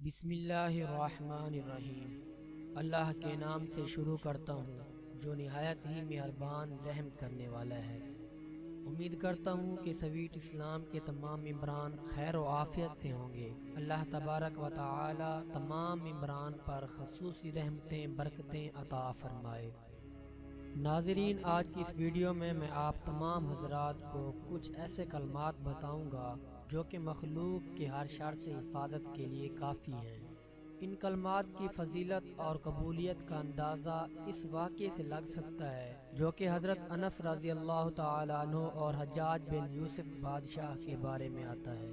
بسم اللہ الرحمن الرحیم۔ اللہ کے نام سے شروع کرتا ہوں جو نہایت ہی مہربان رحم کرنے والا ہے۔ امید کرتا ہوں کہ سویٹ اسلام کے تمام ممبران خیر و عافیت سے ہوں گے۔ اللہ تبارک و تعالی تمام ممبران پر خصوصی رحمتیں برکتیں عطا فرمائے۔ ناظرین، آج کی اس ویڈیو میں آپ تمام حضرات کو کچھ ایسے کلمات بتاؤں گا جو کہ مخلوق کے ہر شر سے حفاظت کے لیے کافی ہیں۔ ان کلمات کی فضیلت اور قبولیت کا اندازہ اس واقعے سے لگ سکتا ہے جو کہ حضرت انس رضی اللہ تعالیٰ عنہ اور حجاج بن یوسف بادشاہ کے بارے میں آتا ہے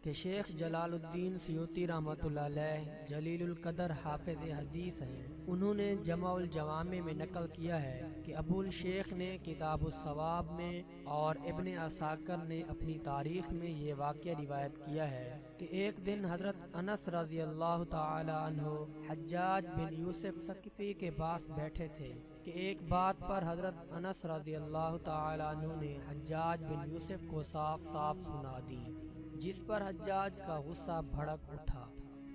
کہ شیخ جلال الدین سیوطی رحمۃ اللہ علیہ جلیل القدر حافظ حدیث ہیں۔ انہوں نے جمع الجوامع میں نقل کیا ہے کہ ابو الشیخ نے کتاب الثواب میں اور ابن عساکر نے اپنی تاریخ میں یہ واقعہ روایت کیا ہے کہ ایک دن حضرت انس رضی اللہ تعالی عنہ حجاج بن یوسف ثقفی کے پاس بیٹھے تھے کہ ایک بات پر حضرت انس رضی اللہ تعالی عنہ نے حجاج بن یوسف کو صاف صاف سنا دی، جس پر حجاج کا غصہ بھڑک اٹھا۔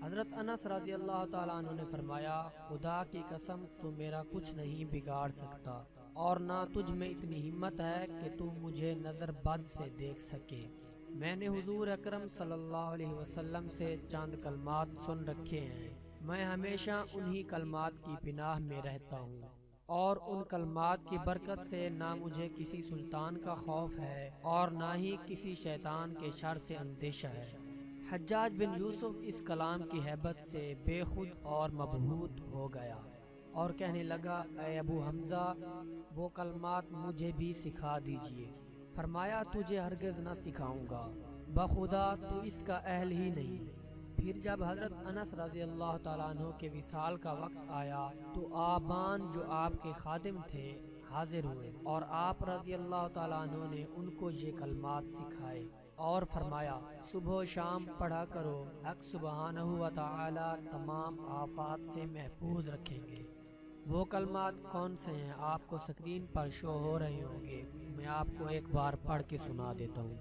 حضرت انس رضی اللہ تعالیٰ عنہ نے فرمایا، خدا کی قسم تو میرا کچھ نہیں بگاڑ سکتا، اور نہ تجھ میں اتنی ہمت ہے کہ تو مجھے نظر بد سے دیکھ سکے۔ میں نے حضور اکرم صلی اللہ علیہ وسلم سے چند کلمات سن رکھے ہیں، میں ہمیشہ انہی کلمات کی پناہ میں رہتا ہوں، اور ان کلمات کی برکت سے نہ مجھے کسی سلطان کا خوف ہے اور نہ ہی کسی شیطان کے شر سے اندیشہ ہے۔ حجاج بن یوسف اس کلام کی ہیبت سے بے خود اور مبہوت ہو گیا اور کہنے لگا، اے ابو حمزہ، وہ کلمات مجھے بھی سکھا دیجئے۔ فرمایا، تجھے ہرگز نہ سکھاؤں گا، بخدا تو اس کا اہل ہی نہیں۔ پھر جب حضرت انس رضی اللہ تعالیٰ عنہ کے وصال کا وقت آیا تو آبان جو آپ کے خادم تھے حاضر ہوئے، اور آپ رضی اللہ تعالیٰ عنہ نے ان کو یہ کلمات سکھائے اور فرمایا، صبح و شام پڑھا کرو، حق سبحانہ و تعالی تمام آفات سے محفوظ رکھیں گے۔ وہ کلمات کون سے ہیں آپ کو سکرین پر شو ہو رہے ہوں گے، میں آپ کو ایک بار پڑھ کے سنا دیتا ہوں۔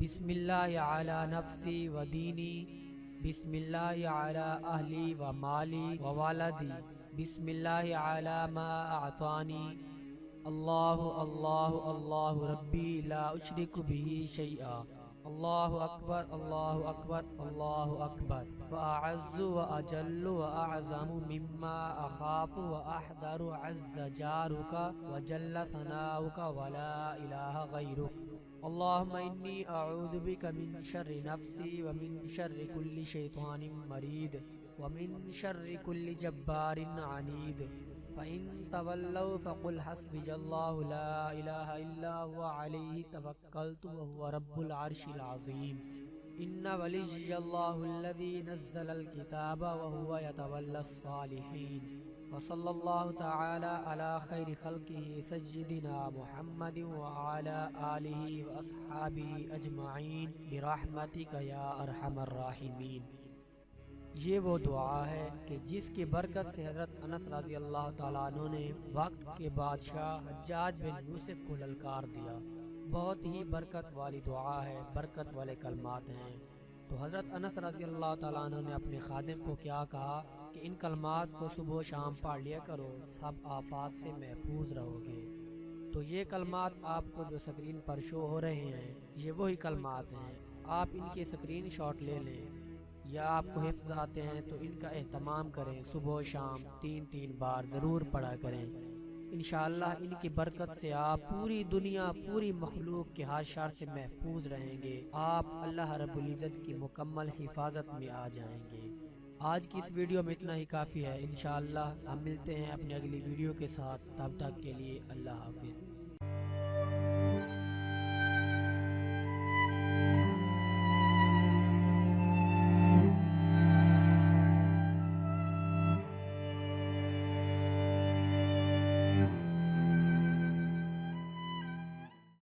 بسم اللہ علی نفسی و دینی، بسم اللہ علی اہلی و مالی و والدی، بسم اللہ علی ما اعطانی، اللہ اللہ اللہ ربی لا اشرک به شیئا، اللہ اکبر اللہ اکبر اللہ اکبر، واعز واجل واعظم مما اخاف واحذر، عز جارک وجل ثناؤک ولا الہ غیرک، اللہم انی اعوذ بک من شر نفسی ومن شر کل شیطان مرید ومن شر کل جبار عنید، فَإِن تَوَلَّوْا فَقُلْ حَسْبِيَ اللَّهُ لَا إِلَهَ إِلَّا هُوَ عَلَيْهِ تَوَكَّلْتُ وَهُوَ رَبُّ الْعَرْشِ الْعَظِيمِ، إِنَّ وَلِيَّ اللَّهُ الَّذِي نَزَّلَ الْكِتَابَ وَهُوَ يَتَوَلَّى الصَّالِحِينَ۔ وصلی اللہ تعالی علی خیر خلقہ سیدنا محمد وعلی آلہ واصحابہ اجمعین برحمتک یا ارحم الراحمین۔ یہ وہ دعا ہے کہ جس کی برکت سے حضرت انس رضی اللہ تعالیٰ عنہ نے وقت کے بادشاہ حجاج بن یوسف کو للکار دیا۔ بہت ہی برکت والی دعا ہے، برکت والے کلمات ہیں۔ تو حضرت انس رضی اللہ تعالیٰ عنہ نے اپنے خادم کو کیا کہا کہ ان کلمات کو صبح و شام پڑھ لیا کرو، سب آفات سے محفوظ رہو گے۔ تو یہ کلمات آپ کو جو سکرین پر شو ہو رہے ہیں یہ وہی کلمات ہیں، آپ ان کے سکرین شاٹ لے لیں، یا آپ کو حفظ آتے ہیں تو ان کا اہتمام کریں، صبح و شام 3 بار ضرور پڑھا کریں۔ انشاءاللہ ان کی برکت سے آپ پوری دنیا پوری مخلوق کے ہر شر سے محفوظ رہیں گے، آپ اللہ رب العزت کی مکمل حفاظت میں آ جائیں گے۔ آج کی اس ویڈیو میں اتنا ہی کافی ہے، انشاءاللہ ہم ملتے ہیں اپنی اگلی ویڈیو کے ساتھ، تب تک کے لیے اللہ حافظ۔